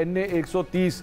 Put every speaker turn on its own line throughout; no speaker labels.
NA 130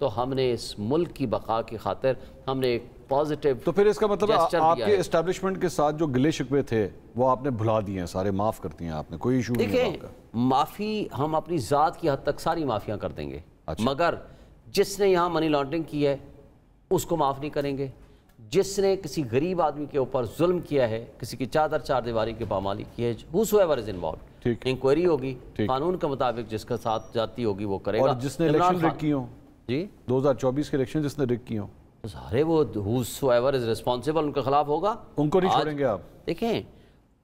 تو ہم نے اس ملک کی بقا کی خاطر ہم نے ایک پازیٹیو.
تو پھر اس کا مطلب آپ کے اسٹیبلشمنٹ کے ساتھ جو گلے شکوے تھے وہ آپ نے بھلا دیے ہیں سارے, معاف کر دیے ہیں آپ نے, کوئی ایشو نہیں ہے آپ کا؟
معافی ہم اپنی ذات کی حد تک ساری معافیاں کر دیں گے, مگر جس نے یہاں منی لانڈرنگ کی ہے اس کو معاف نہیں کریں گے. جس نے کسی غریب آدمی کے اوپر ظلم کیا ہے, کسی کی چادر چار دیواری کی پامالی کی ہے, whosoever is involved, انکوائری ہوگی, قانون کے مطابق جس کے ساتھ جاتی ہوگی وہ کرے گا.
اور جس نے الیکشن رک کی ہوں,
جی
2024 کے الیکشن جس نے رک کی ہوں,
سارے وہ whosoever is responsible ان کے خلاف ہوگا,
ان کو نہیں چھوڑیں گے آپ.
دیکھیں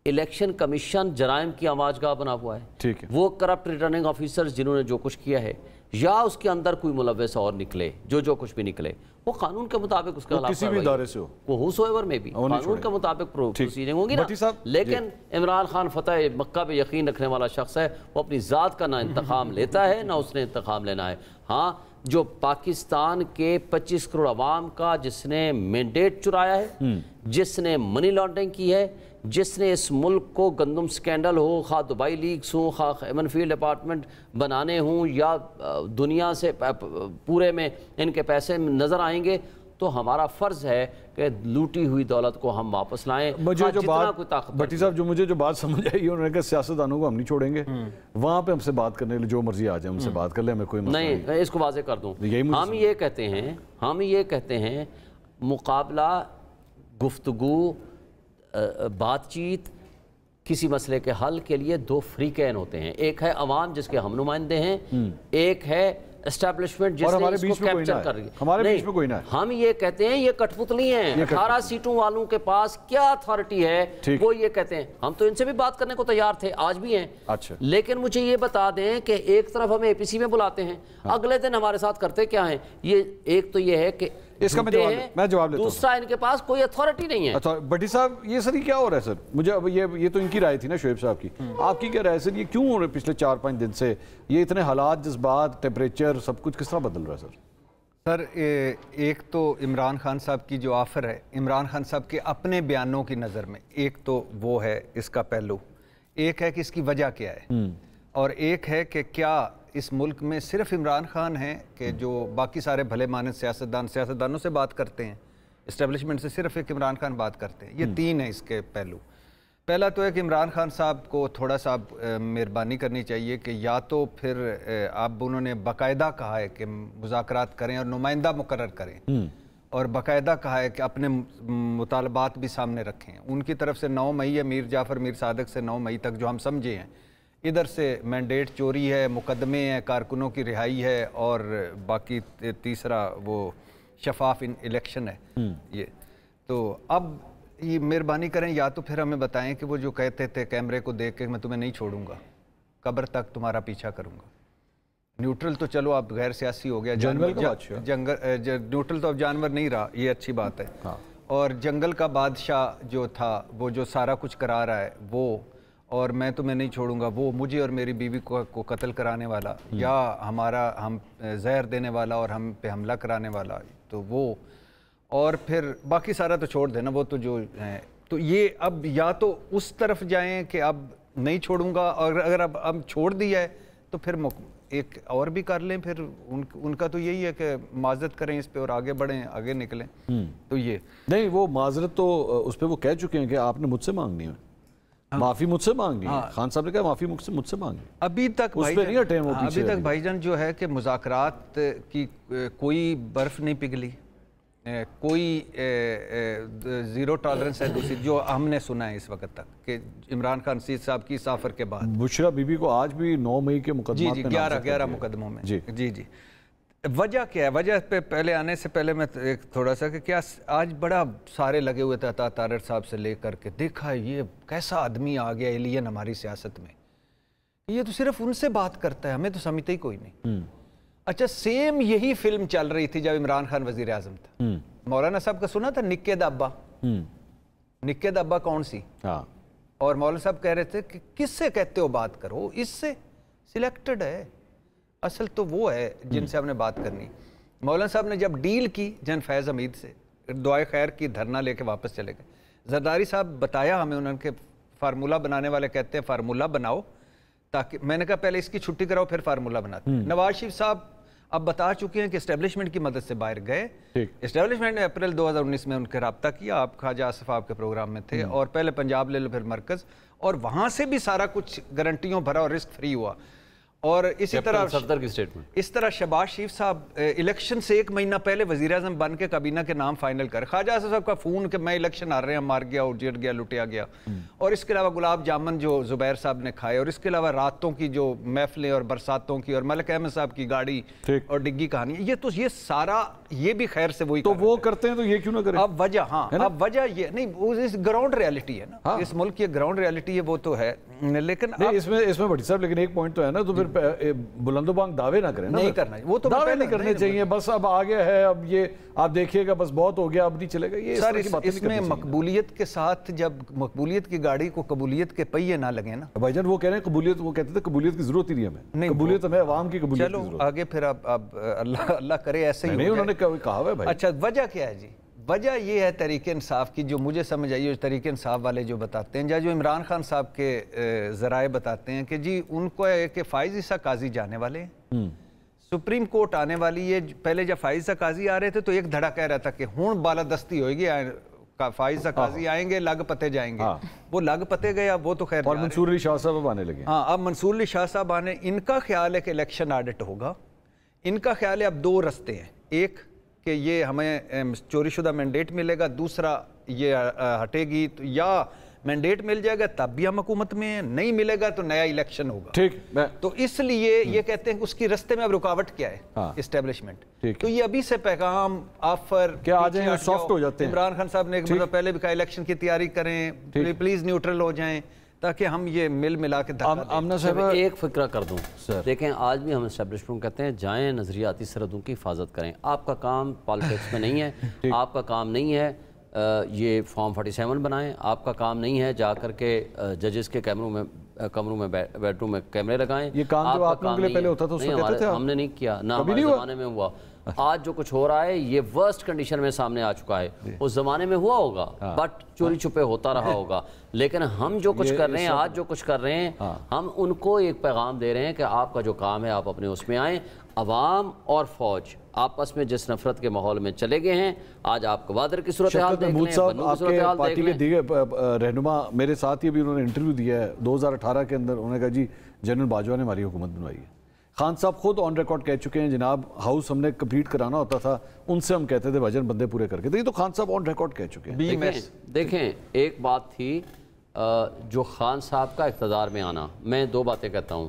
الیکشن کمیشن جرائم کی آواز گاہ بنا ہوا ہے.
ٹھیک ہے,
وہ کرپٹ ریٹرننگ آفیسرز جنہوں نے جو کچھ کیا ہے, یا اس کے اندر کوئی ملوث اور نکلے, جو کچھ بھی نکلے, وہ قانون کے مطابق اس کے خلاف
کسی بھی ادارے سے ہو,
وہ whosoever میں بھی قانون کے مطابق پروسیڈنگ ہوگی نا. لیکن عمران خان فتح مکہ پہ یقین رکھنے والا شخص ہے, وہ اپنی ذات کا نہ انتقام لیتا ہے نہ اس نے انتقام لینا ہے. ہاں جو پاکستان کے 25 کروڑ عوام کا جس نے مینڈیٹ چرایا ہے, جس نے منی لانڈرنگ کی ہے, جس نے اس ملک کو گندم سکینڈل ہو, خواہ دبئی لیکس ہوں, خواہ ایمن فیلڈ اپارٹمنٹ بنانے ہوں, یا دنیا سے پورے میں ان کے پیسے نظر آئیں گے, تو ہمارا فرض ہے کہ لوٹی ہوئی دولت کو ہم واپس لائیں.
مجھے جو بات بھٹی صاحب مجھے جو بات سمجھ آئی انہوں نے کہا سیاستدانوں کو ہم نہیں چھوڑیں گے, وہاں پہ ہم سے بات کرنے جو مرضی آ جائے ہم سے بات کر لیں, ہمیں کوئی مسئلہ نہیں.
نہیں, اس کو واضح کر دوں, ہم یہ کہتے ہیں مقابلہ, گفتگو, بات چیت کسی مسئلے کے حل کے لیے دو فریقین ہوتے ہیں. ایک ہے عوام جس کے ہم نمائندے ہیں, ایک ہے اسٹیبلشمنٹ جس نے اس کو کیپچر کر رہی ہے.
ہمارے بیچ میں کوئی نہ ہے.
ہم یہ کہتے ہیں یہ کٹ پتلی ہیں, 18 سیٹوں والوں کے پاس کیا اتھارٹی ہے, وہ یہ کہتے ہیں. ہم تو ان سے بھی بات کرنے کو تیار تھے, آج بھی ہیں, لیکن مجھے یہ بتا دیں کہ ایک طرف ہمیں اے پی سی میں بلاتے ہیں, اگلے دن ہمارے ساتھ کرتے کیا ہیں. یہ ایک تو یہ ہے کہ
اس کا میں جواب لیتا ہوں,
دوسرا ان کے پاس کوئی اتھارٹی نہیں ہے.
بھٹی صاحب یہ سر کیا ہو رہا ہے سر, مجھے یہ تو ان کی رائے تھی نا شعیب صاحب کی, آپ کی کیا رائے سر, یہ کیوں ہو رہے پچھلے 4-5 دن سے یہ اتنے حالات, جذبات, ٹیمپریچر سب کچھ کس طرح بدل رہا ہے سر؟
سر ایک تو عمران خان صاحب کی جو آفر ہے, عمران خان صاحب کے اپنے بیانوں کی نظر میں, ایک تو وہ ہے اس کا پہلو, ایک ہے کہ اس کی وجہ کیا ہے, اور ایک ہے کہ کیا اس ملک میں صرف عمران خان ہیں کہ جو باقی سارے بھلے مانند سیاستدانوں سے بات کرتے ہیں, اسٹیبلشمنٹ سے صرف ایک عمران خان بات کرتے ہیں. یہ تین ہیں اس کے پہلو. پہلا تو ہے کہ عمران خان صاحب کو تھوڑا سا مہربانی کرنی چاہیے کہ یا تو پھر اب انہوں نے باقاعدہ کہا ہے کہ مذاکرات کریں اور نمائندہ مقرر کریں, اور باقاعدہ کہا ہے کہ اپنے مطالبات بھی سامنے رکھیں. ان کی طرف سے 9 مئی ہے, میر جعفر میر صادق سے 9 مئی تک جو ہم سمجھے ہیں, ادھر سے مینڈیٹ چوری ہے, مقدمے ہیں, کارکنوں کی رہائی ہے, اور باقی تیسرا وہ شفاف الیکشن ہے. یہ تو اب یہ مہربانی کریں, یا تو پھر ہمیں بتائیں کہ وہ جو کہتے تھے کیمرے کو دیکھ کے میں تمہیں نہیں چھوڑوں گا, قبر تک تمہارا پیچھا کروں گا. نیوٹرل تو چلو اب غیر سیاسی ہو گیا, نیوٹرل تو اب جانور نہیں رہا, یہ اچھی بات ہے. اور جنگل کا بادشاہ جو تھا, وہ جو سارا کچھ کرا رہا ہے وہ, اور میں تمہیں نہیں چھوڑوں گا, وہ مجھے اور میری بیوی کو قتل کرانے والا, یا ہم زہر دینے والا اور ہم پہ حملہ کرانے والا, تو وہ, اور پھر باقی سارا تو چھوڑ دینا, وہ تو جو ہیں. تو یہ اب یا تو اس طرف جائیں کہ اب نہیں چھوڑوں گا, اور اگر اب چھوڑ دیا ہے تو پھر ایک اور بھی کر لیں, پھر ان کا تو یہی ہے کہ معذرت کریں اس پہ اور آگے بڑھیں, آگے نکلیں. تو یہ نہیں,
وہ معذرت تو اس پہ وہ کہہ چکے ہیں کہ آپ نے مجھ سے مانگنی ہے, معافی مجھ سے مانگنی ہے. خان صاحب نے کہا معافی مجھ سے مانگنی.
ابھی تک بھائی جان جو ہے کہ مذاکرات کی کوئی برف نہیں پگھلی, کوئی زیرو ٹالرنس ہے دوسری جو ہم نے سنا ہے اس وقت تک کہ عمران خان صاحب کی سافر کے بعد.
بشرا بی بی کو آج بھی 9 مئی کے مقدمات میں
11 مقدموں میں. جی وجہ کیا ہے؟ وجہ پہ پہلے آنے سے پہلے میں ایک تھوڑا سا کہ کیا آج بڑا سارے لگے ہوئے تھے عطا طارر صاحب سے لے کر کے, دیکھا یہ کیسا آدمی آ گیا ایلین ہماری سیاست میں, یہ تو صرف ان سے بات کرتا ہے, ہمیں تو سمجھتے ہی کوئی نہیں. اچھا سیم یہی فلم چل رہی تھی جب عمران خان وزیر اعظم تھا. مولانا صاحب کا سنا تھا نکے دابا, نکے دابا کون سی, اور مولانا صاحب کہہ رہے تھے کہ کس سے کہتے ہو بات کرو, اس سے سلیکٹڈ ہے, اصل تو وہ ہے جن سے ہم نے بات کرنی. مولانا صاحب نے جب ڈیل کی جن فیض حمید سے, دعائے خیر کی, دھرنا لے کے واپس چلے گئے. زرداری صاحب بتایا ہمیں, انہوں نے فارمولہ بنانے والے کہتے ہیں فارمولہ بناؤ, تاکہ میں نے کہا پہلے اس کی چھٹی کراؤ پھر فارمولہ بناتے. نواز شریف صاحب اب بتا چکے ہیں کہ اسٹیبلشمنٹ کی مدد سے باہر گئے. اسٹیبلشمنٹ نے اپریل 2019 میں ان کے رابطہ کیا, آپ خواجہ آصف آپ کے پروگرام میں تھے, اور پہلے پنجاب لے لو پھر مرکز, اور وہاں سے بھی سارا کچھ گارنٹیوں بھرا اور رسک فری ہوا. اور اسی طرح
صدر کی سٹیٹمنٹ,
اس طرح شہباز شریف صاحب الیکشن سے 1 مہینہ پہلے وزیر اعظم بن کے کابینہ کے نام فائنل کر, خواجہ آصف صاحب کا فون کہ میں الیکشن ہار رہے ہیں, مار گیا, اجڑ گیا, لٹیا گیا. اور اس کے علاوہ گلاب جامن جو زبیر صاحب نے کھائے, اور اس کے علاوہ راتوں کی جو محفلیں اور برساتوں کی, اور ملک احمد صاحب کی گاڑی اور ڈگی کہانی, یہ سارا یہ بھی خیر سے وہی
تو وہ کرتے ہیں, تو یہ کیوں نہ کریں؟
اب وجہ اب وجہ یہ نہیں, گراؤنڈ ریالٹی ہے نا, اس ملک کی گراؤنڈ ریالٹی ہے, وہ تو ہے. لیکن
اس میں بھٹی صاحب لیکن ایک پوائنٹ تو ہے نا, تو پھر بلند و بانگ دعوے نہ کریں,
نہیں کرنا, وہ تو
دعوے نہیں کرنے چاہیے. بس اب آ گیا ہے, اب یہ آپ دیکھیے گا, بس بہت ہو گیا, اب نہیں چلے گا. یہ
سر اس میں مقبولیت کے ساتھ, جب مقبولیت کی گاڑی کو قبولیت کے پہیے نہ لگے نا
بھائی جان, وہ کہہ رہے ہیں قبولیت, وہ کہتے تھے قبولیت کی ضرورت ہی نہیں ہمیں, قبولیت ہمیں عوام کی قبولیت کی ضرورت.
چلو آگے پھر اب اللہ کرے ایسے ہی.
نہیں, انہوں نے کہا ہے بھائی.
اچھا, وجہ کیا ہے جی؟ وجہ یہ ہے تحریک انصاف کی, جو مجھے سمجھ آئی, تحریک انصاف والے جو بتاتے ہیں, جو عمران خان صاحب کے ذرائع بتاتے ہیں کہ جی ان کو ہے کہ فائز عیسیٰ قاضی جانے والے ہیں, سپریم کورٹ آنے والی ہے. پہلے جب فائز عیسیٰ قاضی آ رہے تھے تو ایک دھڑا کہہ رہا تھا کہ ہون بالادستی ہوئے گی, فائز عیسیٰ قاضی آئیں گے, لگ پتے جائیں گے. وہ لگ پتے گئے, اب وہ تو خیر.
اور منصور علی شاہ صاحب آنے لگے.
ہاں, اب منصور علی شاہ صاحب آنے, ان کا خیال ہے کہ الیکشن آڈٹ ہوگا. ان کا خیال ہے اب 2 رستے ہیں, ایک کہ یہ ہمیں چوری شدہ مینڈیٹ ملے گا, دوسرا یہ ہٹے گی, تو یا مینڈیٹ مل جائے گا تب بھی ہم حکومت میں ہیں, نہیں ملے گا تو نیا الیکشن ہوگا.
ٹھیک,
تو اس لیے یہ کہتے ہیں کہ اس کی رستے میں اب رکاوٹ کیا ہے, اسٹیبلشمنٹ. تو یہ ابھی سے پیغام آفر
کیا آ جائیں, سافٹ ہو جاتے ہیں.
عمران خان صاحب نے مطلب پہلے بھی کہا الیکشن کی تیاری کریں, پلیز نیوٹرل ہو جائیں, تاکہ ہم یہ ملا کے
آمنہ صاحب
ایک فکرہ کر دوں. دیکھیں, آج بھی ہم اسٹیبلشمنٹ کہتے ہیں جائیں نظریاتی سرحدوں کی حفاظت کریں. آپ کا کام پالیٹکس میں نہیں ہے, آپ کا کام نہیں ہے یہ فارم 47 بنائیں, آپ کا کام نہیں ہے جا کر کے ججز کے کمروں میں بیڈ روم میں کیمرے لگائیں.
یہ کام جو آپ لوگوں کے لیے پہلے ہوتا تھا اس کو کہتے تھے,
ہم نے نہیں کیا, نہ ہمارے زمانے میں ہوا. آج جو کچھ ہو رہا ہے یہ ورسٹ کنڈیشن میں سامنے آ چکا ہے. اس زمانے میں ہوا ہوگا بٹ چوری چھپے ہوتا رہا ہوگا. لیکن ہم جو کچھ کر رہے ہیں, آج جو کچھ کر رہے ہیں, ہم ان کو ایک پیغام دے رہے ہیں کہ آپ کا جو کام ہے آپ اپنے اس میں آئیں. عوام اور فوج آپس میں جس نفرت کے ماحول میں چلے گئے ہیں, آج آپ گوادر کی صورتحال دیکھ لیں, بنو کی صورتحال دیکھ لیں.
دیگر رہنما میرے ساتھ ہی ابھی انہوں نے انٹرویو دیا ہے 2018 کے اندر, انہوں نے کہا جی جنرل باجوہ نے ہماری حکومت بنوائی ہے. خان صاحب خود آن ریکارڈ کہہ چکے ہیں, جناب ہاؤس ہم نے کمپلیٹ کرانا ہوتا تھا, ان سے ہم کہتے تھے بھجن بندے پورے کر کے. تو یہ تو خان صاحب آن ریکارڈ کہہ چکے ہیں.
دیکھیں, ایک بات تھی جو خان صاحب کا اقتدار میں آنا, میں 2 باتیں کہتا ہوں.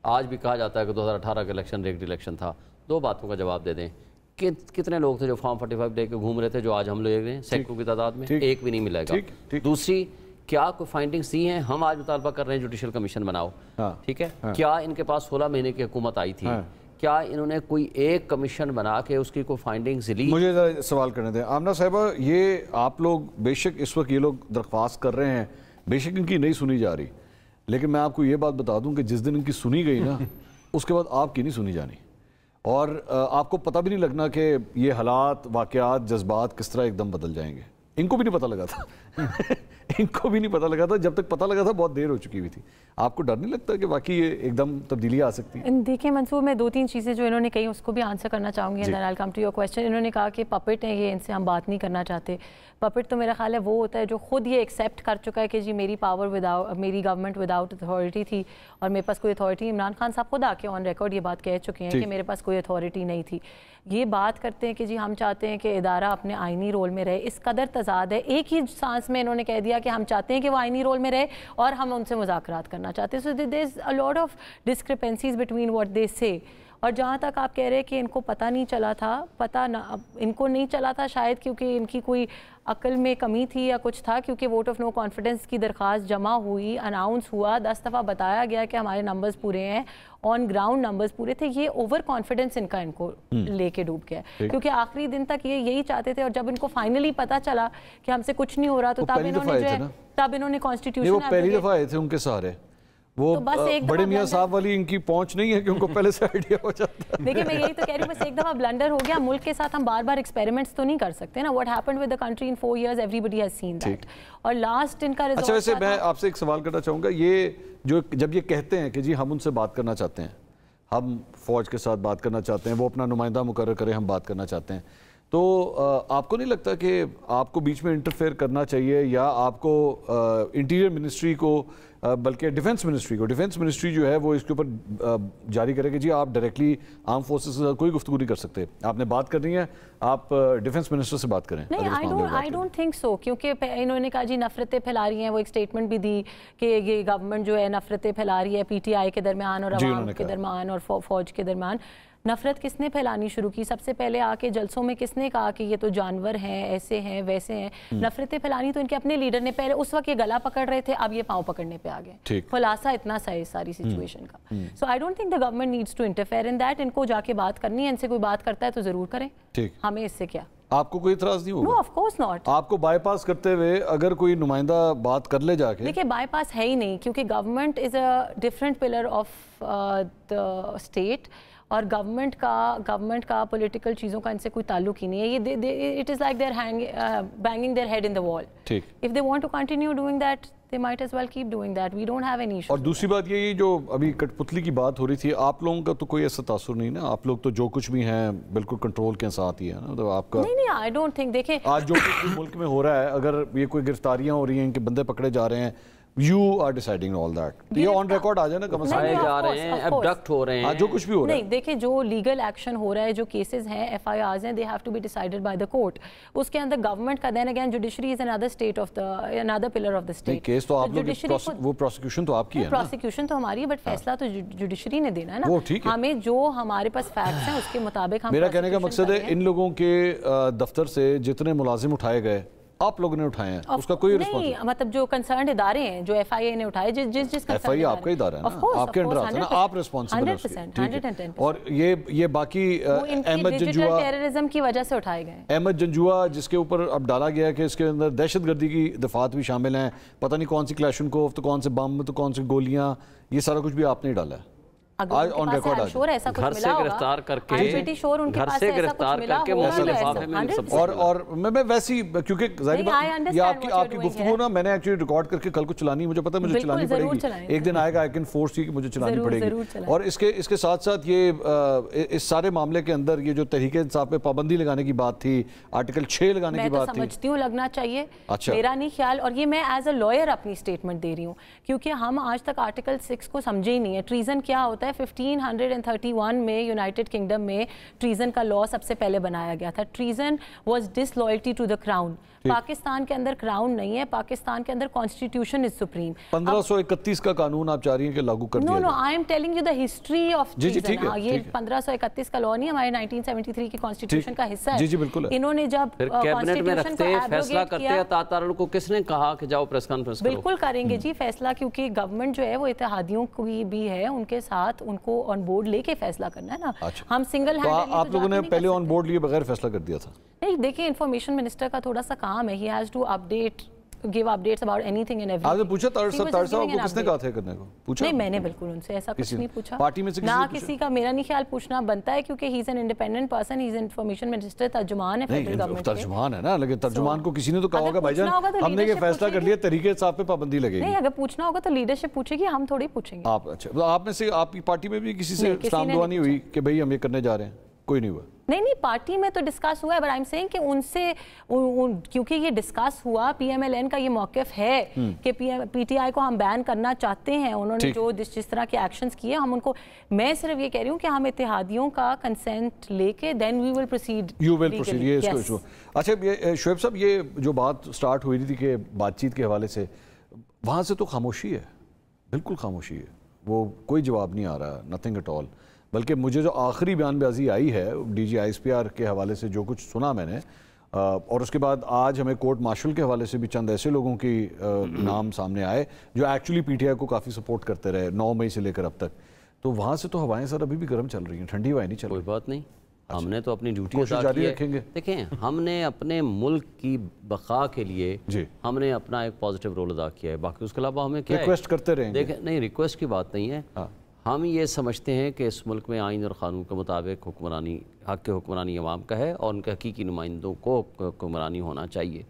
آج بھی کہا جاتا ہے کہ 2018 کا الیکشن ریگڈ الیکشن تھا. 2 باتوں کا جواب دے دیں. کتنے لوگ تھے جو فارم 45 لے کے گھوم رہے تھے, جو آج ہم لے رہے ہیں سینکڑوں کی تعداد میں, ایک بھی نہیں ملے گا. دوسری, کیا کوئی فائنڈنگز دی ہیں؟ ہم آج مطالبہ کر رہے ہیں جوڈیشل کمیشن بناؤ, ٹھیک ہے, کیا ان کے پاس 16 مہینے کی حکومت آئی تھی, کیا انہوں نے کوئی ایک کمیشن بنا کے اس کی کوئی فائنڈنگز لی؟
مجھے ذرا سوال کرنے دیں آمنہ صاحبہ, یہ آپ لوگ بے شک اس وقت یہ لوگ درخواست کر رہے ہیں, بے شک ان کی نہیں سنی جا رہی, لیکن میں آپ کو یہ بات بتا دوں کہ جس دن ان کی سنی گئی نا اس کے بعد آپ کی نہیں سنی جانی, اور آپ کو پتہ بھی نہیں لگنا کہ یہ حالات, واقعات, جذبات کس طرح ایک دم بدل جائیں گے. ان کو بھی نہیں پتہ لگا تھا ان کو بھی نہیں پتہ لگا تھا, جب تک پتہ لگا تھا بہت دیر ہو چکی ہوئی تھی. آپ کو ڈر نہیں لگتا کہ واقعی یہ ایک دم تبدیلیاں آ سکتی ہیں؟
دیکھیں منصور, میں 2-3 چیزیں جو انہوں نے کہی اس کو بھی آنسر کرنا چاہوں گی, and then I'll come to your question. انہوں نے کہا کہ پپٹ ہیں یہ, ان سے ہم بات نہیں کرنا چاہتے. پپٹ تو میرا خیال ہے وہ ہوتا ہے جو خود یہ ایکسیپٹ کر چکا ہے کہ جی میری پاور میری گورنمنٹ وداؤٹ اتھارٹی تھی اور میرے پاس کوئی اتھارٹی. عمران خان صاحب خود آ کے آن ریکارڈ یہ بات کہہ چکے ہیں کہ میرے پاس کوئی اتھارٹی نہیں تھی. یہ بات کرتے ہیں کہ جی ہم چاہتے ہیں کہ ادارہ اپنے آئینی رول میں رہے. اس قدر تضاد ہے, ایک ہی سانس میں انہوں نے کہہ دیا کہ ہم چاہتے ہیں کہ وہ آئینی رول میں رہے اور ہم ان سے مذاکرات کرنا چاہتے ہیں. So there is a lot of discrepancies between what they say. اور جہاں تک آپ کہہ رہے کہ ان کو پتہ نہیں چلا تھا, ان کو نہیں چلا تھا شاید کیونکہ ان کی کوئی عقل میں کمی تھی یا کچھ تھا, کیونکہ ووٹ آف نو کانفیڈنس کی درخواست جمع ہوئی, اناؤنس ہوا, 10 دفعہ بتایا گیا کہ ہمارے نمبرز پورے ہیں, آن گراؤنڈ نمبرز پورے تھے. یہ اوور کانفیڈنس ان کو لے کے ڈوب گیا, کیونکہ آخری دن تک یہ یہی چاہتے تھے, اور جب ان کو فائنلی پتہ چلا کہ ہم سے کچھ نہیں ہو رہا تو تب انہوں نے کانسٹیٹیوشن,
وہ پہلی دفعہ آئے تھے ان کے سہارے, وہ بڑے میاں صاحب والی ان کی پہنچ نہیں ہے کہ ان کو پہلے سے آئیڈیا ہو جاتا ہے.
دیکھیں میں یہی تو کہہ رہی ہوں, بس ایک دفعہ بلنڈر ہو گیا, ملک کے ساتھ ہم بار بار ایکسپیریمنٹس تو نہیں کر سکتے نا. What happened with the country in 4 years every has seen that. اور لاسٹ ان کا ریزلٹ.
اچھا ویسے میں آپ سے ایک سوال کرنا چاہوں گا, یہ جو جب یہ کہتے ہیں کہ جی ہم ان سے بات کرنا چاہتے ہیں, ہم فوج کے ساتھ بات کرنا چاہتے ہیں, وہ اپنا نمائندہ مقرر کریں, ہم بات کرنا چاہتے ہیں. تو آپ کو نہیں لگتا کہ آپ کو بیچ میں انٹرفیئر کرنا چاہیے, یا آپ کو انٹیریئر منسٹری کو, بلکہ ڈیفنس منسٹری جو ہے وہ اس کے اوپر جاری کرے کہ جی آپ ڈائریکٹلی آرم فورسز کے ساتھ کوئی گفتگو نہیں کر سکتے, آپ نے بات کرنی ہے آپ ڈیفنس منسٹر سے بات کریں؟
نہیں, آئی ڈونٹ تھنک سو, کیونکہ انہوں نے کہا جی نفرتیں پھیلا رہی ہیں, وہ ایک اسٹیٹمنٹ بھی دی کہ یہ گورنمنٹ جو ہے نفرتیں پھیلا رہی ہے پی ٹی آئی کے درمیان اور عوام کے درمیان اور فوج کے درمیان. نفرت کس نے پھیلانی شروع کی؟ سب سے پہلے آ کے جلسوں میں کس نے کہا کہ یہ تو جانور ہیں, ایسے ہیں ویسے ہیں؟ نفرتیں پھیلانی تو ان کے اپنے لیڈر نے, پہلے اس وقت یہ گلا پکڑ رہے تھے, اب یہ پاؤں پکڑنے پہ آ گئے. خلاصہ اتنا سا ہے ساری سچویشن کا. So I don't think the government needs to interfere in that. ان کو جا کے بات کرنی ہے, ان سے کوئی بات کرتا ہے تو ضرور کریں, ہمیں اس سے کیا.
آپ کو کوئی اعتراض نہیں ہوگا؟
نو, آف کورس ناٹ.
آپ کو بائی پاس کرتے ہوئے اگر کوئی نمائندہ بات کر لے جا کے؟
دیکھیں بائی پاس ہے ہی نہیں, کیونکہ government is a different pillar of the state, اور گورنمنٹ کا پولیٹیکل چیزوں کا ان سے کوئی تعلق ہی نہیں ہے. یہ it is like they are banging their head in the wall. If they want to continue doing that they might as well keep doing that. We don't have any issue.
اور دوسری بات یہ جو ابھی کٹ پتلی کی بات ہو رہی تھی, آپ لوگوں کا تو کوئی ایسا تاثر نہیں نا, آپ لوگ تو جو کچھ بھی ہیں بالکل کنٹرول کے ساتھ ہی ہے نا, تو آپ کا
نہیں, I don't think. دیکھیں
آج جو کچھ بھی ملک میں ہو رہا ہے, اگر یہ کوئی گرفتاریاں ہو رہی ہیں, ان کے بندے پکڑے جا رہے ہیں, you are deciding all that. یہ آن ریکارڈ آ جائے نا, کم از کم
جا رہے ہیں, ابڈکٹ ہو رہے ہیں,
جو کچھ بھی ہو رہا ہے.
نہیں دیکھیں, جو لیگل ایکشن ہو رہا ہے, جو کیسز ہیں, ایف آئی آرز ہیں, they have to be decided by the court. اس کے اندر گورنمنٹ کا, then again judiciary is another state of the, another pillar of the state.
Case تو آپ لوگ, وہ پروسیکیوشن تو آپ کی ہے نا,
پروسیکیوشن تو ہماری, بٹ فیصلہ تو جوڈیشری نے دینا ہے نا. ہمیں جو ہمارے پاس فیکٹس ہیں اس کے مطابق ہم.
میرا کہنے کا مقصد ہے ان لوگوں کے دفتر سے جتنے ملازم اٹھائے گئے آپ لوگوں نے اٹھائے ہیں, اس کا کوئی رسپانس نہیں؟
مطلب جو کنسرنڈ ادارے ہیں, جو ایف آئی اے نے اٹھائے, جس
ایف آئی اے آپ کا ادارہ ہے نا, آپ کے انڈر آتا ہے نا, آپ ریسپانسبل ہیں. اور یہ باقی احمد جنجوعہ
ٹیررزم کی وجہ سے اٹھائے گئے,
احمد جنجوعہ جس کے اوپر اب ڈالا گیا کہ اس کے اندر دہشت گردی کی دفعات بھی شامل ہیں, پتہ نہیں کون سی کلیشنکوف, تو کون سے بم, تو کون سی گولیاں, یہ سارا کچھ بھی آپ نے ڈالا ہے.
گھر سے گرفتار کر کے
اور میں ویسی, کیونکہ یہ آپ کی گفتگو نا میں نے ایکچولی ریکارڈ کر کے کل کو چلانی, مجھے پتا ہے مجھے چلانی پڑے گی, ایک دن آئے گا, آئی کین فورس کی کہ مجھے چلانی پڑے گی. اور اس کے ساتھ ساتھ یہ اس سارے معاملے کے اندر یہ جو تحریک انصاف پہ پابندی لگانے کی بات تھی, آرٹیکل 6 لگانے کی بات تھی,
میں تو سمجھتی ہوں لگنا چاہیے, میرا نہیں خیال, اور یہ میں ایز اے لائر اپنی اسٹیٹمنٹ دے رہی ہوں, کیونکہ ہم آج تک آرٹیکل 6 کو سمجھے ہی نہیں ہے. ٹریزن کیا ہوتا ہے؟ 1531 میں یونائٹڈ کنگڈم میں ٹریزن کا لاء سب سے پہلے بنایا گیا تھا. Treason was disloyalty to the crown. Pakistan کے اندر کراؤن نہیں ہے, پاکستان کے اندر کانسٹیٹیوشن از سپریم.
1531 کا قانون آپ چاہ رہی ہیں کہ لاگو کر دیا؟
No, I am telling you the history of treason. یہ 1531 کا لاء نہیں, ہمارے 1973 کی کانسٹیٹیوشن کا حصہ ہے.
جی جی بالکل.
انہوں نے جب
کیبنٹ میں رکھتے فیصلہ کرتے تاتارن کو کس نے کہا کہ جاؤ پریس کانفرنس کرو؟
بالکل کریں گے جی فیصلہ, کیونکہ گورنمنٹ جو ہے وہ اتحادیوں کی بھی ہے, ان کے ساتھ ان کو آن بورڈ لے کے فیصلہ کرنا ہے نا. ہم سنگل ہینڈ
آپ لوگوں نے پہلے آن بورڈ لیے بغیر فیصلہ کر دیا تھا؟
نہیں دیکھیں, انفارمیشن منسٹر کا تھوڑا سا کام ہے, he has to update, give updates about anything and everything.
آپ نے پوچھا طاہر صاحب کو کس نے کہا تھا کرنے کو؟ پوچھا
نہیں, میں نے بالکل ان سے ایسا کچھ نہیں پوچھا.
پارٹی میں سے
نہ کسی کا, میرا نہیں خیال پوچھنا بنتا ہے, کیونکہ he is an independent person, he is information minister, ترجمان ہے فیڈرل گورنمنٹ کے.
ترجمان ہے نا, لیکن ترجمان کو کسی نے تو کہا ہوگا بھائی جان ہم نے یہ فیصلہ کر لیا, تحریک انصاف پہ پابندی لگے گی.
نہیں, اگر پوچھنا ہوگا تو لیڈرشپ پوچھے گی, ہم تھوڑی پوچھیں گے.
اچھا, آپ میں سے آپ کی پارٹی میں بھی کسی سے سلام دعا نہیں ہوئی کہ بھائی ہم یہ کرنے جا رہے ہیں؟ کوئی نہیں ہوا؟
نہیں, پارٹی میں تو ڈسکس ہوا ہے, بٹ آئی ایم سیئنگ کہ ان سے, کیونکہ یہ ڈسکس ہوا, پی ایم ایل این کا یہ موقف ہے کہ پی ٹی آئی کو ہم بین کرنا چاہتے ہیں, انہوں نے جو جس طرح کے ایکشنز کیے ہم ان کو, میں صرف یہ کہہ رہی ہوں کہ ہم اتحادیوں کا کنسنٹ لے کے then we will proceed.
You will proceed, یہ اس کو ایشو. اچھا شعیب صاحب, یہ جو بات سٹارٹ ہوئی تھی کہ بات چیت کے حوالے سے, وہاں سے تو خاموشی ہے, بالکل خاموشی ہے, وہ کوئی جواب نہیں آ رہا, نتھنگ ایٹ آل. بلکہ مجھے جو آخری بیان بازی آئی ہے D G I S P R کے حوالے سے, جو کچھ سنا میں نے, اور اس کے بعد آج ہمیں کورٹ مارشل کے حوالے سے بھی چند ایسے لوگوں کی نام سامنے آئے جو ایکچولی پی ٹی آئی کو کافی سپورٹ کرتے رہے 9 مئی سے لے کر اب تک. تو وہاں سے تو ہوائیں سر ابھی بھی گرم چل رہی ہیں, ٹھنڈی ہوائیں نہیں چل رہی.
کوئی بات نہیں, ہم نے تو اپنی ڈیوٹی ادا کی ہے. دیکھیں, ہم نے اپنے ملک کی بقا کے لیے ہم نے اپنا ایک پازیٹیو رول ادا کیا ہے, باقی اس کے علاوہ ہمیں کیا
ریکویسٹ کرتے رہیں گے.
دیکھیں, نہیں ریکویسٹ کی بات نہیں ہے, ہم یہ سمجھتے ہیں کہ اس ملک میں آئین اور قانون کے مطابق حکمرانی, حق حکمرانی عوام کا ہے, اور ان کے حقیقی نمائندوں کو حکمرانی ہونا چاہیے.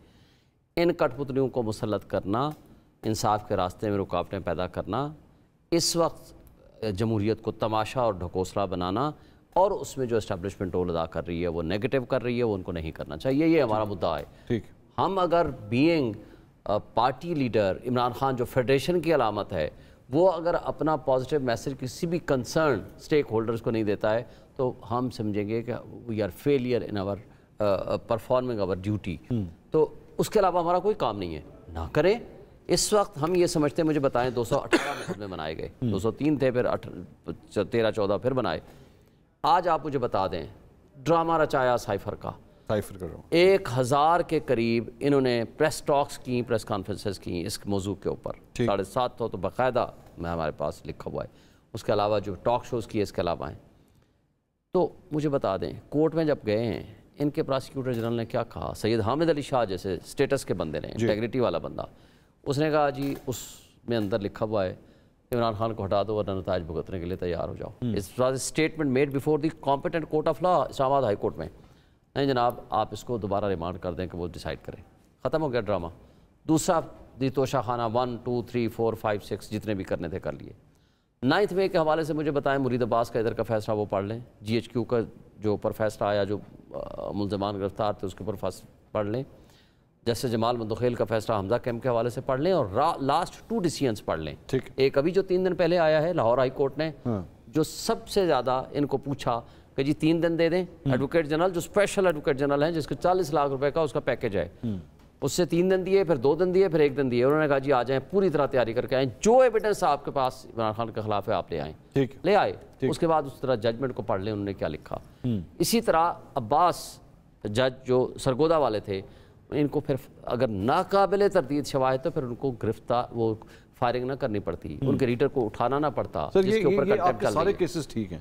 ان کٹ پتلیوں کو مسلط کرنا, انصاف کے راستے میں رکاوٹیں پیدا کرنا, اس وقت جمہوریت کو تماشا اور ڈھکوسلا بنانا اور اس میں جو اسٹیبلشمنٹ رول ادا کر رہی ہے وہ نیگیٹو کر رہی ہے، وہ ان کو نہیں کرنا چاہیے. یہ ہمارا مدعا ہے.
ٹھیک.
ہم اگر being party leader Imran Khan جو فیڈریشن کی علامت ہے وہ اگر اپنا پازیٹیو میسج کسی بھی کنسرن اسٹیک ہولڈرز کو نہیں دیتا ہے تو ہم سمجھیں گے کہ we are failure in our performing our duty. تو اس کے علاوہ ہمارا کوئی کام نہیں ہے. نہ کریں. اس وقت ہم یہ سمجھتے ہیں، مجھے بتائیں 218 میں بنائے گئے، 203 تھے، پھر 13-14 پھر بنائے. آج آپ مجھے بتا دیں ڈرامہ رچایا سائفر کا،
سائفر کر رہا ہوں،
1000 کے قریب انہوں نے پریس ٹاکس کی، پریس کانفرنسز کی اس موضوع کے اوپر. 750 تو باقاعدہ ہمارے پاس لکھا ہوا ہے. اس کے علاوہ جو ٹاک شوز کیے اس کے علاوہ ہیں. تو مجھے بتا دیں کورٹ میں جب گئے ہیں ان کے پراسیکیوٹر جنرل نے کیا کہا؟ سید حامد علی شاہ جیسے سٹیٹس کے بندے نے، انٹیگریٹی والا بندہ، اس نے کہا جی اس میں اندر لکھا ہوا ہے عمران خان کو ہٹا دو ورنہ نتائج بھگتنے کے لیے تیار ہو جاؤ. This was statement made before the competent court of law, Islamabad high court میں. نہیں جناب آپ اس کو دوبارہ ریمانڈ کر دیں کہ وہ ڈیسائیڈ کریں. ختم ہو گیا ڈرامہ. دوسرا دی توشہ خانہ 1 2 3 4 5 6 جتنے بھی کرنے تھے کر لیے. 9 مئی کے حوالے سے مجھے بتائیں مرید عباس کا ادھر کا فیصلہ وہ پڑھ لیں، جی ایچ کیو کا جو اوپر فیصلہ آیا جو ملزمان گرفتار تھے اس کے اوپر پڑھ لیں. جیسے جمال مندوخیل کا فیصلہ حمزہ کیمپ کے حوالے سے پڑھ لیں اور لاسٹ 2 ڈیسیژنز پڑھ لیں. ایک ابھی جو 3 دن پہلے آیا ہے لاہور ہائی کورٹ نے، جو سب سے زیادہ ان کو پوچھا کہ جی 3 دن دے دیں. ایڈوکیٹ جنرل جو اسپیشل ایڈوکیٹ جنرل ہیں جس کو 40 لاکھ روپے کا اس کا پیکج ہے، اس سے 3 دن دیے، پھر 2 دن دیے، پھر 1 دن دیے. انہوں نے کہا جی آ جائیں پوری طرح تیاری کر کے آئیں، جو ایویڈنس آپ کے پاس عمران خان کے خلاف ہے آپ لے آئیں. لے آئے. اس کے بعد اس طرح ججمنٹ کو پڑھ لیں انہوں نے کیا لکھا. اسی طرح عباس جج جو سرگودا والے تھے ان کو پھر اگر ناقابل تردید شواہد تو پھر ان کو گرفتار وہ فائرنگ نہ کرنی پڑتی، ان کے ریڈر کو اٹھانا نہ پڑتا.
سر یہ آپ کے سارے کیسز ٹھیک ہیں،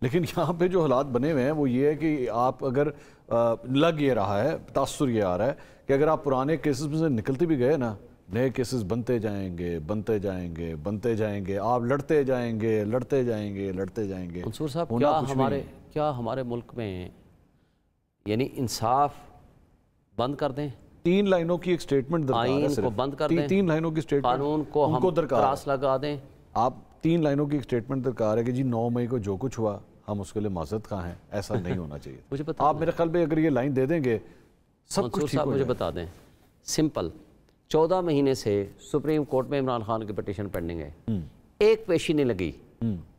لیکن یہاں پہ جو حالات بنے ہوئے ہیں وہ یہ ہے کہ آپ اگر لگ یہ رہا ہے، تاثر یہ آ رہا ہے کہ اگر آپ پرانے کیسز میں سے نکلتے بھی گئے نا، نئے کیسز بنتے جائیں گے بنتے جائیں گے بنتے جائیں گے، آپ لڑتے جائیں گے لڑتے جائیں گے لڑتے جائیں گے.
منصور صاحب کیا ہمارے ملک میں یعنی انصاف بند کر دیں؟
3 لائنوں کی ایک سٹیٹمنٹ درکار ہے،
آئین کو بند کر دیں،
3 لائنوں کی سٹیٹمنٹ
قانون کو ہم کراس لگا دیں.
آپ 3 لائنوں کی ایک سٹیٹمنٹ درکار ہے کہ جی 9 مئی کو جو کچھ ہوا ہم اس کے لیے معذرت خواہ ہیں، ایسا نہیں ہونا چاہیے.
مجھے بتا
آپ میرے خیال میں اگر یہ لائن دے دیں گے سب کچھ ٹھیک ہو جائے.
مجھے بتا دیں سمپل 14 مہینے سے سپریم کورٹ میں عمران خان کی پٹیشن پینڈنگ ہے، ایک پیشی نہیں لگی.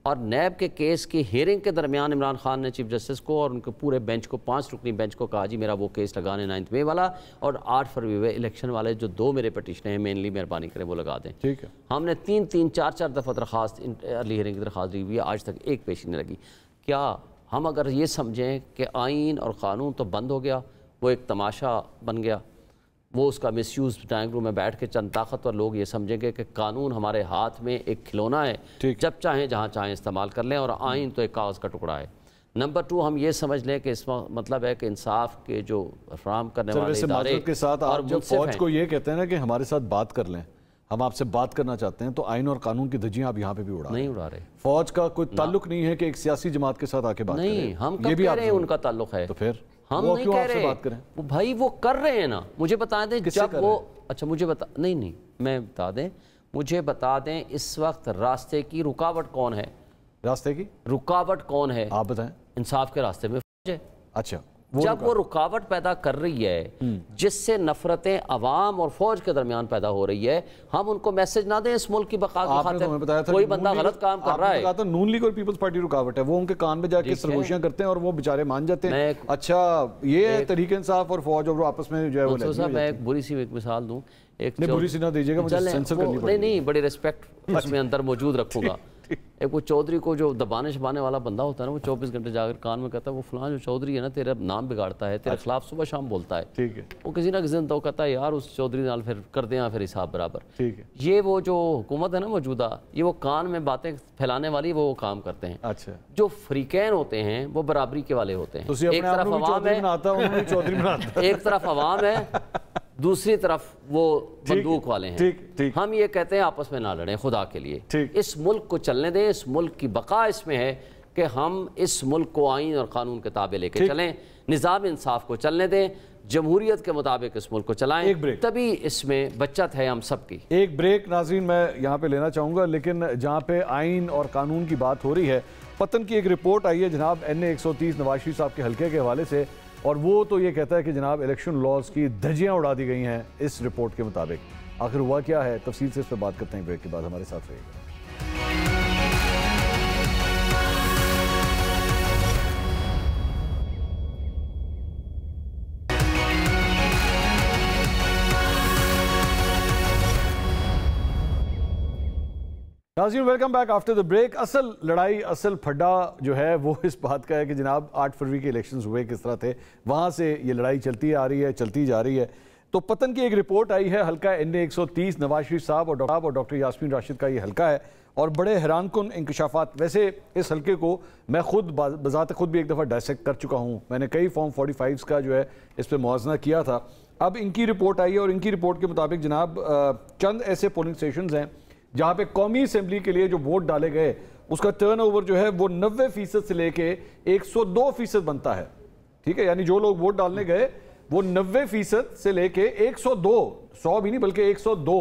اور نیب کے کیس کی ہیئرنگ کے درمیان عمران خان نے چیف جسٹس کو اور ان کے پورے بینچ کو 5 رکنی بینچ کو کہا جی میرا وہ کیس لگانے 9 مئی والا اور 8 فروری الیکشن والے جو 2 میرے پٹیشن ہیں مینلی مہربانی کریں وہ لگا دیں.
ٹھیک ہے.
ہم نے 3 4 دفعہ درخواست ارلی ہیئرنگ کی درخواست دی ہوئی ہے، آج تک ایک پیشی نہیں لگی. کیا ہم اگر یہ سمجھیں کہ آئین اور قانون تو بند ہو گیا، وہ ایک تماشا بن گیا، وہ اس کا مس یوز ڈرائنگ روم میں بیٹھ کے چند طاقتور لوگ یہ سمجھیں گے کہ قانون ہمارے ہاتھ میں ایک کھلونا ہے، جب چاہیں جہاں چاہیں استعمال کر لیں اور آئین تو ایک کاغذ کا ٹکڑا ہے. نمبر 2 ہم یہ سمجھ لیں کہ اس مطلب ہے کہ انصاف کے جو فراہم کرنے والے ادارے
کے ساتھ آپ جب فوج کو یہ کہتے ہیں نا کہ ہمارے ساتھ بات کر لیں، ہم آپ سے بات کرنا چاہتے ہیں، تو آئین اور قانون کی دھجیاں آپ یہاں پہ بھی
نہیں اڑا رہے.
فوج کا کوئی تعلق نہیں ہے کہ ایک سیاسی جماعت کے ساتھ آ کے بات کریں.
نہیں ہم کب کہہ رہے ہیں ان کا تعلق ہے،
تو پھر
ہم نہیں کہہ رہے. بھائی وہ کر رہے ہیں نا. مجھے بتا دیں جب وہ اچھا مجھے بتا نہیں میں بتا دیں مجھے بتا دیں اس وقت راستے کی رکاوٹ کون ہے؟
راستے کی
رکاوٹ کون ہے آپ
بتائیں.
انصاف کے راستے میں فوج ہے.
اچھا
جب وہ رکاوٹ پیدا کر رہی ہے جس سے نفرتیں عوام اور فوج کے درمیان پیدا ہو رہی ہے، ہم ان کو میسج نہ دیں اس ملک کی بقا کی خاطر کوئی بندہ غلط کام کر رہا ہے.
نون لیگ اور پیپلز پارٹی رکاوٹ ہے، وہ ان کے کان میں جا کے سرگوشیاں کرتے ہیں اور وہ بیچارے مان جاتے ہیں. اچھا یہ تحریک انصاف اور فوج اور آپس میں جو ہے وہ
میں ایک بری سی ایک مثال دوں.
بری سی نہ دیجیے گا، مجھے سینسر کرنی پڑے گی.
نہیں بڑی ریسپیکٹ اس میں اندر موجود رکھوں گا. ایک وہ چودھری کو جو دبانے شبانے والا بندہ ہوتا ہے نا، وہ 24 گھنٹے جا کر کان میں کہتا ہے وہ فلاں جو چودھری ہے نا تیرا نام بگاڑتا ہے، تیرے خلاف صبح شام بولتا ہے.
ٹھیک ہے.
وہ کسی نہ کسی دن تو کہتا ہے یار اس چودھری نال پھر کر دیں پھر حساب برابر.
ٹھیک ہے.
یہ وہ جو حکومت ہے نا موجودہ، یہ وہ کان میں باتیں پھیلانے والی وہ کام کرتے ہیں.
اچھا
جو فریقین ہوتے ہیں وہ برابری کے والے ہوتے ہیں. ایک طرف عوام ہے، ایک طرف عوام ہے، دوسری طرف وہ بندوق والے ہیں. ہم یہ کہتے ہیں آپس میں نہ لڑیں خدا کے لیے. اس ملک کو چلنے دیں، اس ملک کی بقا اس میں ہے کہ ہم اس ملک کو آئین اور قانون کے تابع لے کے چلیں، نظام انصاف کو چلنے دیں. جمہوریت کے مطابق اس ملک کو چلائیں.
ایک بریک.
تبھی اس میں بچت ہے ہم سب کی.
ایک بریک ناظرین میں یہاں پہ لینا چاہوں گا، لیکن جہاں پہ آئین اور قانون کی بات ہو رہی ہے، پتن کی ایک رپورٹ آئی ہے جناب NA 130 نواز شریف صاحب کے حلقے کے حوالے سے، اور وہ تو یہ کہتا ہے کہ جناب الیکشن لاز کی دھجیاں اڑا دی گئی ہیں اس رپورٹ کے مطابق. آخر ہوا کیا ہے، تفصیل سے اس پہ بات کرتے ہیں بریک کے بعد. ہمارے ساتھ رہیے گا. ناظرین welcome back after the break. اصل لڑائی، اصل پھڈا جو ہے وہ اس بات کا ہے کہ جناب 8 فروری کے الیکشنز ہوئے کس طرح تھے، وہاں سے یہ لڑائی چلتی آ رہی ہے، چلتی جا رہی ہے. تو پتن کی ایک رپورٹ آئی ہے، حلقہ NA 130 نواز شریف صاحب اور ڈاکٹر یاسمین راشد کا یہ حلقہ ہے، اور بڑے حیران کن انکشافات. ویسے اس حلقے کو میں خود بذات خود بھی ایک دفعہ ڈائسیکٹ کر چکا ہوں، میں نے کئی فارم 45 کا جو ہے اس پہ موازنہ کیا تھا. اب ان کی رپورٹ آئی ہے، اور ان کی رپورٹ کے مطابق جناب چند ایسے پولنگ اسٹیشنز ہیں جہاں پہ قومی اسمبلی کے لیے جو ووٹ ڈالے گئے اس کا ٹرن اوور جو ہے وہ 90% سے لے کے 102% بنتا ہے. ٹھیک ہے، یعنی جو لوگ ووٹ ڈالنے گئے وہ 90% سے لے کے 100 بھی نہیں بلکہ 102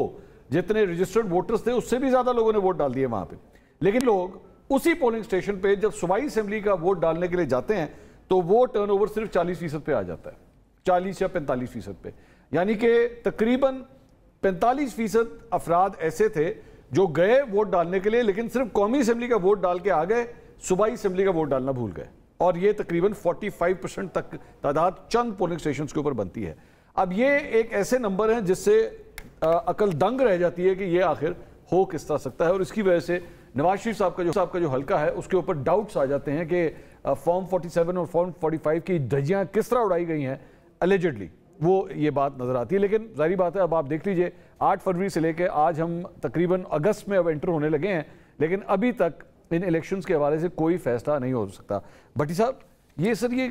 جتنے رجسٹرڈ ووٹرز تھے اس سے بھی زیادہ لوگوں نے ووٹ ڈال دیے وہاں پہ. لیکن لوگ اسی پولنگ اسٹیشن پہ جب صوبائی اسمبلی کا ووٹ ڈالنے کے لیے جاتے ہیں تو وہ ٹرن اوور صرف 40% پہ آ جاتا ہے، 40 یا 45% پہ. یعنی کہ تقریباً 45% افراد ایسے تھے جو گئے ووٹ ڈالنے کے لیے لیکن صرف قومی اسمبلی کا ووٹ ڈال کے آ گئے، صوبائی اسمبلی کا ووٹ ڈالنا بھول گئے. اور یہ تقریباً 45% تک تعداد چند پولنگ اسٹیشنز کے اوپر بنتی ہے. اب یہ ایک ایسے نمبر ہیں جس سے عقل دنگ رہ جاتی ہے کہ یہ آخر ہو کس طرح سکتا ہے، اور اس کی وجہ سے نواز شریف صاحب کا جو حلقہ ہے اس کے اوپر ڈاؤٹس آ جاتے ہیں کہ فارم 47 اور فارم 45 کی دھجیاں کس طرح اڑائی گئی ہیں اللیجڈلی، وہ یہ بات نظر آتی ہے. لیکن ظاہری بات ہے، اب آپ دیکھ لیجئے 8 فروری سے لے کے آج ہم تقریباً اگست میں اب انٹر ہونے لگے ہیں، لیکن ابھی تک ان الیکشنز کے حوالے سے کوئی فیصلہ نہیں ہو سکتا. بھٹی صاحب یہ سر یہ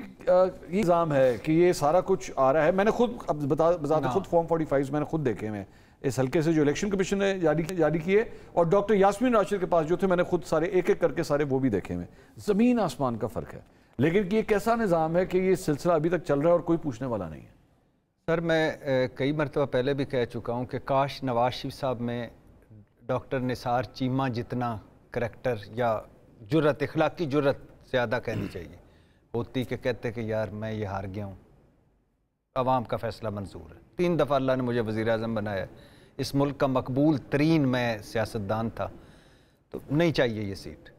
نظام ہے کہ یہ سارا کچھ آ رہا ہے. میں نے خود بذات خود فارم 45 میں نے خود دیکھے ہیں اس حلقے سے جو الیکشن کمیشن نے جاری کیے، اور ڈاکٹر یاسمین راشد کے پاس جو تھے میں نے خود سارے ایک ایک کر کے سارے وہ بھی دیکھے ہیں. زمین آسمان کا فرق ہے. لیکن یہ کیسا نظام ہے کہ یہ سلسلہ ابھی تک چل رہا ہے اور کوئی پوچھنے والا نہیں ہے؟
سر میں کئی مرتبہ پہلے بھی کہہ چکا ہوں کہ کاش نواز شریف صاحب میں ڈاکٹر نثار چیمہ جتنا کریکٹر یا جرت، اخلاقی جرت زیادہ کہنی چاہیے ہوتی کہ کہتے کہ یار میں یہ ہار گیا ہوں، عوام کا فیصلہ منظور ہے. 3 دفعہ اللہ نے مجھے وزیر اعظم بنایا ہے، اس ملک کا مقبول ترین میں سیاستدان تھا، تو نہیں چاہیے یہ سیٹ.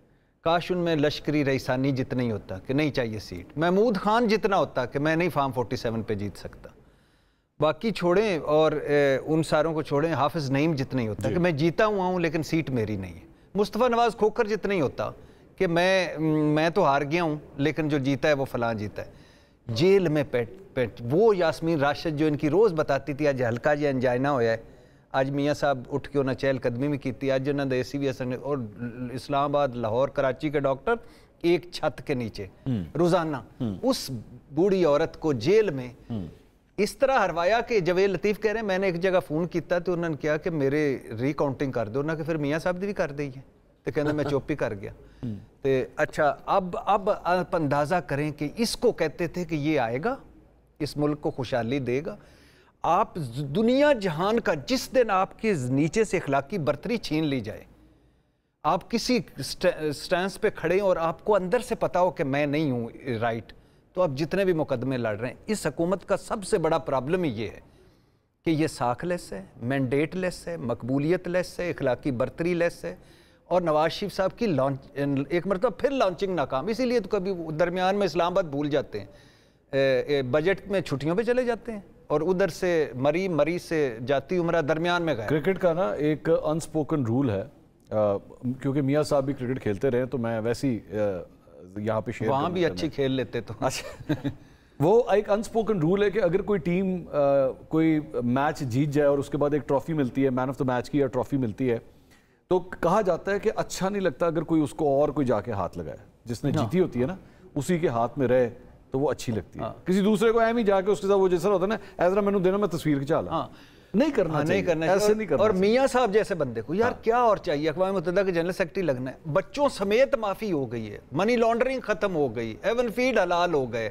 کاش ان میں لشکری رئیسانی جتنا ہی ہوتا کہ نہیں چاہیے سیٹ، محمود خان جتنا ہوتا کہ میں نہیں فارم 47 پہ جیت سکتا. باقی چھوڑیں اور ان ساروں کو چھوڑیں، حافظ نعیم جتنا ہی ہوتا کہ میں جیتا ہوا ہوں لیکن سیٹ میری نہیں ہے. مصطفیٰ نواز کھوکھر جتنا ہی ہوتا کہ میں تو ہار گیا ہوں لیکن جو جیتا ہے وہ فلاں جیتا ہے. جیل میں پیٹ وہ یاسمین راشد جو ان کی روز بتاتی تھی آج ہلکا جی انجائنا ہویا ہے، آج میاں صاحب اٹھ کے انہیں چہل قدمی بھی کیتی، آج انہوں نے AC بھی اثر، اور اسلام آباد، لاہور، کراچی کے ڈاکٹر ایک چھت کے نیچے روزانہ اس بوڑھی عورت کو جیل میں اس طرح ہروایا کہ جوید لطیف کہہ رہے ہیں میں نے ایک جگہ فون کیتا تو انہوں نے کہا کہ میرے ری کاؤنٹنگ کر دو، انہوں نے کہ پھر میاں صاحب دی بھی کر دی ہے، تو کہنا میں چوپ ہی کر گیا. تو اچھا اب آپ اندازہ کریں کہ اس کو کہتے تھے کہ یہ آئے گا، اس ملک کو خوشحالی دے گا. آپ دنیا جہان کا جس دن آپ کے نیچے سے اخلاقی برتری چھین لی جائے، آپ کسی سٹینس پہ کھڑے اور آپ کو اندر سے پتا ہو کہ میں نہیں ہوں رائٹ، تو آپ جتنے بھی مقدمے لڑ رہے ہیں، اس حکومت کا سب سے بڑا پرابلم ہی یہ ہے کہ یہ ساکھ لیس ہے، مینڈیٹ لیس ہے، مقبولیت لیس ہے، اخلاقی برتری لیس ہے. اور نواز شریف صاحب کی ایک مرتبہ پھر لانچنگ ناکام، اسی لیے تو کبھی درمیان میں اسلام آباد بھول جاتے ہیں، بجٹ میں چھٹیوں پہ چلے جاتے ہیں، اور ادھر سے مری سے جاتی عمرہ درمیان میں گئے.
کرکٹ کا نا ایک انسپوکن رول ہے، کیونکہ میاں صاحب بھی کرکٹ کھیلتے رہے تو میں ویسی یہاں پہ شیئر
وہاں بھی اچھی کھیل لیتے تو
وہ ایک انسپوکن رول ہے کہ اگر کوئی ٹیم کوئی میچ جیت جائے اور اس کے بعد ایک ٹرافی ملتی ہے، مین آف دا میچ کی یا ٹرافی ملتی ہے، تو کہا جاتا ہے کہ اچھا نہیں لگتا اگر کوئی اس کو اور کوئی جا کے ہاتھ لگائے، جس نے جیتی ہوتی ہے نا اسی کے ہاتھ میں رہے تو وہ اچھی لگتی ہے. کسی دوسرے کو ایم ہی جا کے اس کے ساتھ وہ جیسا ہوتا ہے نا ایذرا میں دینا میں تصویر کھچا لا، نہیں کرنا چاہیے.
اور میاں صاحب جیسے بندے کو یار کیا اور چاہیے، اقوام متحدہ کے جنرل سیکرٹری لگنا ہے، بچوں سمیت معافی ہو گئی ہے، منی لانڈرنگ ختم ہو گئی، ایون فیڈ حلال ہو گئے،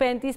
35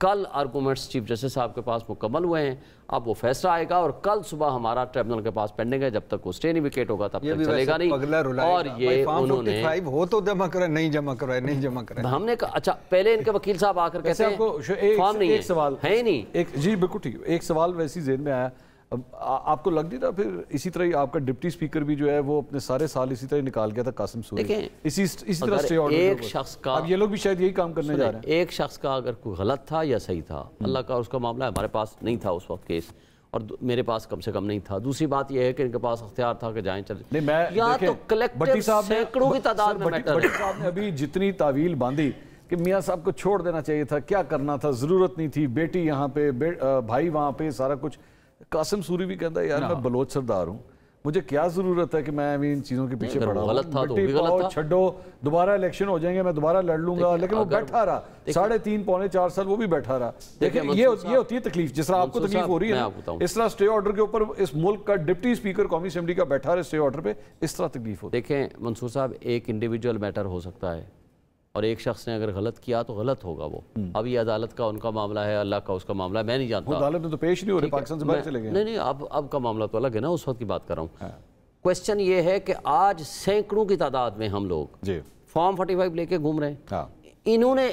کل آرگومنٹس چیف جسٹس صاحب کے پاس مکمل ہوئے ہیں، اب وہ فیصلہ آئے گا اور کل صبح ہمارا ٹریبونل کے پاس پینڈنگ ہے، جب تک وہ اسٹے نہیں ویکیٹ ہوگا تب تک چلے گا نہیں۔ اور یہ انہوں نے
ہو تو جمع کرائے، نہیں جمع کرائے، نہیں جمع کرائے۔
ہم نے کہا اچھا پہلے ان کے وکیل صاحب آ کر کہتے ہیں فارم نہیں ہے،
سوال
ہے ہی نہیں۔
جی بالکل ٹھیک، ایک سوال ویسی ذہن میں آیا، آپ کو لگ نہیں رہا پھر اسی طرح آپ کا ڈپٹی اسپیکر بھی جو ہے وہ اپنے سارے سال اسی طرح نکال گیا تھا قاسم سوری، اسی طرح اسٹے آرڈر
ایک شخص کا،
اب یہ لوگ بھی شاید یہی کام کرنے جا رہے ہیں،
ایک شخص کا اگر کوئی غلط تھا یا صحیح تھا، اللہ کا اس کا معاملہ ہے، ہمارے پاس نہیں تھا اس وقت کیس، اور میرے پاس کم سے کم نہیں تھا۔ دوسری بات یہ ہے کہ ان کے پاس اختیار تھا کہ جائیں چلیں،
نہیں میں
یا تو کلیکٹیو سینکڑوں کی تعداد میں میٹر ہے۔
بٹی صاحب نے ابھی جتنی تعویل باندھی کہ میاں صاحب کو چھوڑ دینا چاہیے تھا، کیا کرنا تھا، ضرورت نہیں تھی، بیٹی یہاں پہ، بھائی وہاں پہ، سارا کچھ۔ قاسم سوری بھی کہتا ہے یار میں بلوچ سردار ہوں، مجھے کیا ضرورت ہے کہ میں ان چیزوں کے پیچھے پڑا ہوں، بٹی پاؤ چھڈو، دوبارہ الیکشن ہو جائیں گے میں دوبارہ لڑ لوں گا، لیکن وہ بیٹھا رہا 3.5 پونے 4 سال وہ بھی بیٹھا رہا۔ دیکھیں یہ ہوتی ہے تکلیف، جس طرح آپ کو تکلیف ہو رہی ہے اس طرح اسٹے آرڈر کے اوپر اس ملک کا ڈپٹی اسپیکر قومی اسمبلی کا بیٹھا رہا اسٹے آرڈر پہ، اس طرح تکلیف ہوتی ہے۔
دیکھیں منصور صاحب، ایک انڈیویجول میٹر ہو سکتا ہے اور ایک شخص نے اگر غلط کیا تو غلط ہوگا، وہ اب یہ عدالت کا ان کا معاملہ ہے، اللہ کا اس کا معاملہ ہے، میں نہیں جانتا،
عدالت میں تو پیش نہیں ہو رہے، پاکستان سے باہر چلے گئے۔
نہیں اب کا معاملہ تو الگ ہے نا، اس وقت کی بات کر رہا ہوں۔ کوشچن یہ ہے کہ آج سینکڑوں کی تعداد میں ہم لوگ فارم 45 لے کے گھوم رہے ہیں، انہوں نے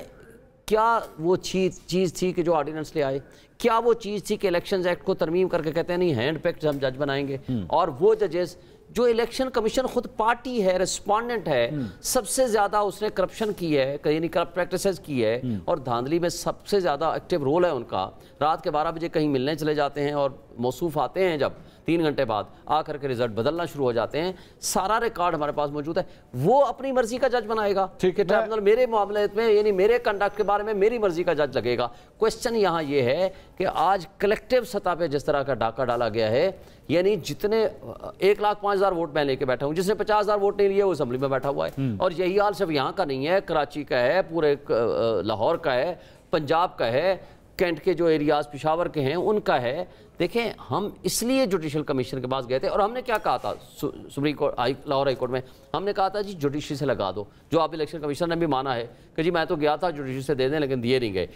کیا وہ چیز تھی کہ جو آرڈیننس لے آئے، کیا وہ چیز تھی کہ الیکشنز ایکٹ کو ترمیم کر کے کہتے ہیں نہیں ہینڈ پیکڈ ہم جج بنائیں گے، اور وہ ججز جو الیکشن کمیشن خود پارٹی ہے، ریسپونڈنٹ ہے، سب سے زیادہ اس نے کرپشن کی ہے، یعنی کرپٹ پریکٹسز کی ہے، اور دھاندلی میں سب سے زیادہ ایکٹیو رول ہے ان کا، رات کے 12 بجے کہیں ملنے چلے جاتے ہیں اور موصوف آتے ہیں جب 3 گھنٹے بعد آ کر کے رزلٹ بدلنا شروع ہو جاتے ہیں، سارا ریکارڈ ہمارے پاس موجود ہے، وہ اپنی مرضی کا جج بنائے گا کہ ٹریبونل میرے معاملے میں یعنی میرے کنڈکٹ کے بارے میں میری مرضی کا جج لگے گا۔ کوشچن یہاں یہ ہے کہ آج کلیکٹیو سطح پہ جس طرح کا ڈاکہ ڈالا گیا ہے، یعنی جتنے 1,05,000 ووٹ میں لے کے بیٹھا ہوں، جس نے 50,000 ووٹ نہیں لیے وہ اسمبلی میں بیٹھا ہوا ہے، اور یہی حال صرف یہاں کا نہیں ہے، کراچی کا ہے، پورے لاہور کا ہے، پنجاب کا ہے، کینٹ کے جو ایریاز پشاور کے ہیں ان کا ہے۔ دیکھیں ہم اس لیے جوڈیشل کمیشن کے پاس گئے تھے، اور ہم نے کیا کہا تھا supreme court Lahore high court میں، ہم نے کہا تھا جی جوڈیشری سے لگا دو، جو آپ الیکشن کمیشن نے بھی مانا ہے کہ جی میں تو گیا تھا جوڈیشری سے دے دیں، لیکن دیے نہیں گئے۔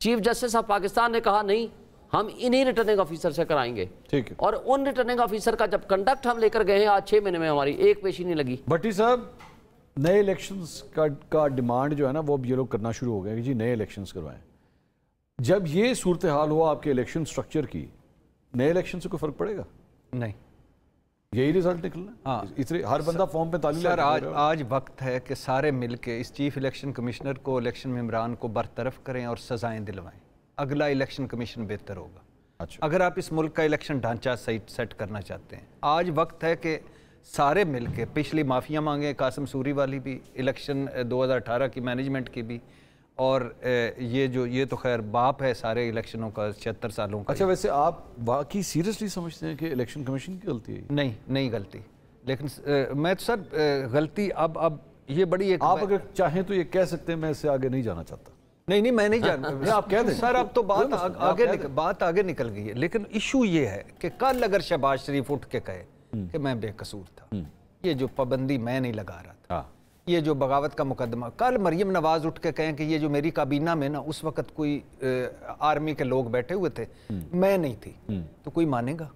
چیف جسٹس آف پاکستان نے کہا نہیں ہم انہی ریٹرننگ آفیسر سے کرائیں گے، اور ان ریٹرننگ آفیسر کا جب کنڈکٹ ہم لے کر گئے ہیں آج 6 مہینے میں ہماری ایک پیشی نہیں لگی۔
بھٹی صاحب نئے الیکشنز کا ڈیمانڈ جو ہے نا وہ اب یہ لوگ کرنا شروع ہو گئے کہ جی نئے الیکشنز کروائیں، جب یہ صورتحال ہوا آپ کے الیکشن سٹرکچر کی، نئے الیکشن سے کوئی فرق پڑے گا؟
نہیں،
یہی رزلٹ نکلنا ہے، ہر بندہ فارم پہ تعلیم
سر آج وقت ہے کہ سارے مل کے اس چیف الیکشن کمشنر کو، الیکشن ممبران کو برطرف کریں اور سزائیں دلوائیں، اگلا الیکشن کمیشن بہتر ہوگا۔ اگر آپ اس ملک کا الیکشن ڈھانچہ سیٹ کرنا چاہتے ہیں، آج وقت ہے کہ سارے مل کے، پچھلی معافیاں مانگیں قاسم سوری والی بھی، الیکشن 2018 کی مینجمنٹ کی بھی، اور یہ تو خیر باپ ہے سارے الیکشنوں کا 76 سالوں کا۔
اچھا ویسے آپ واقعی سیریسلی سمجھتے ہیں کہ الیکشن کمیشن کی غلطی ہے؟
نہیں غلطی، لیکن میں تو سر غلطی اب یہ بڑی ایک،
آپ اگر چاہیں تو یہ کہہ سکتے ہیں میں اس سے آگے نہیں جانا چاہتا۔
نہیں میں نہیں جانتا،
آپ کہہ دیں
سر اب تو بات آگے نکل گئی ہے، لیکن ایشو یہ ہے کہ کل اگر شہباز شریف اٹھ کے کہے کہ میں بے قصور تھا، یہ جو پابندی میں نہیں لگا رہا تھا، یہ جو بغاوت کا مقدمہ، کل مریم نواز اٹھ کے کہیں کہ یہ جو میری کابینہ میں نا اس وقت کوئی آرمی کے لوگ بیٹھے ہوئے تھے، میں نہیں تھی، تو کوئی مانے گا؟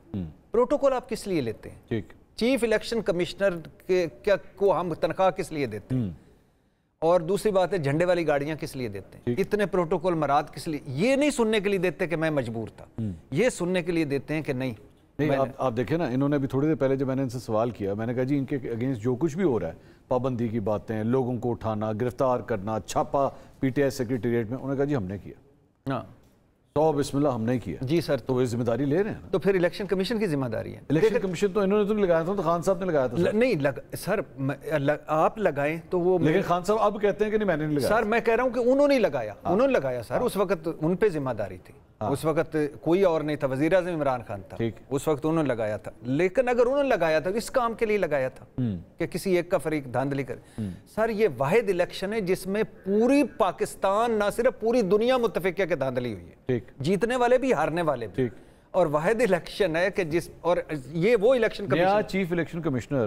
پروٹوکول آپ کس لیے لیتے ہیں؟ چیف الیکشن کمشنر کو ہم تنخواہ کس لیے دیتے ہیں؟ اور دوسری بات ہے جھنڈے والی گاڑیاں کس لیے دیتے ہیں؟ اتنے پروٹوکول مراد کس لیے؟ یہ نہیں سننے کے لیے دیتے کہ میں مجبور تھا، یہ سننے کے لیے دیتے ہیں کہ نہیں۔
آپ دیکھیں نا، انہوں نے بھی تھوڑی دیر پہلے جب میں نے ان سے سوال کیا، میں نے کہا جی ان کے اگینسٹ جو کچھ بھی ہو رہا ہے، پابندی کی باتیں، لوگوں کو اٹھانا، گرفتار کرنا، چھاپا پی ٹی آئی سیکریٹریٹ میں، انہوں نے کہا جی ہم نے کیا، تو بسم اللہ ہم نے کیا۔
جی سر،
تو وہ ذمہ داری لے رہے ہیں،
تو پھر الیکشن کمیشن کی ذمہ داری ہے۔
الیکشن کمیشن تو انہوں نے تو نہیں لگایا تھا، تو خان صاحب نے لگایا تھا۔
نہیں سر، آپ لگائیں تو وہ،
لیکن خان صاحب اب کہتے ہیں کہ نہیں میں نے نہیں لگایا۔
سر میں کہہ رہا ہوں کہ انہوں نے لگایا، انہوں نے لگایا سر، اس وقت ان پہ ذمہ داری تھی، اس وقت کوئی اور نہیں تھا، وزیر اعظم عمران خان تھا، اس وقت انہوں نے لگایا تھا۔ لیکن اگر انہوں نے لگایا تھا اس کام کے لیے لگایا تھا کہ کسی ایک کا فریق دھاندلی کرے۔ سر یہ واحد الیکشن ہے جس میں پوری پاکستان، نہ صرف پوری دنیا متفق ہے کہ دھاندلی ہوئی ہے، جیتنے والے بھی ہارنے والے بھی، اور واحد الیکشن ہے کہ اور یہ وہ الیکشن
نیا چیف الیکشن کمشنر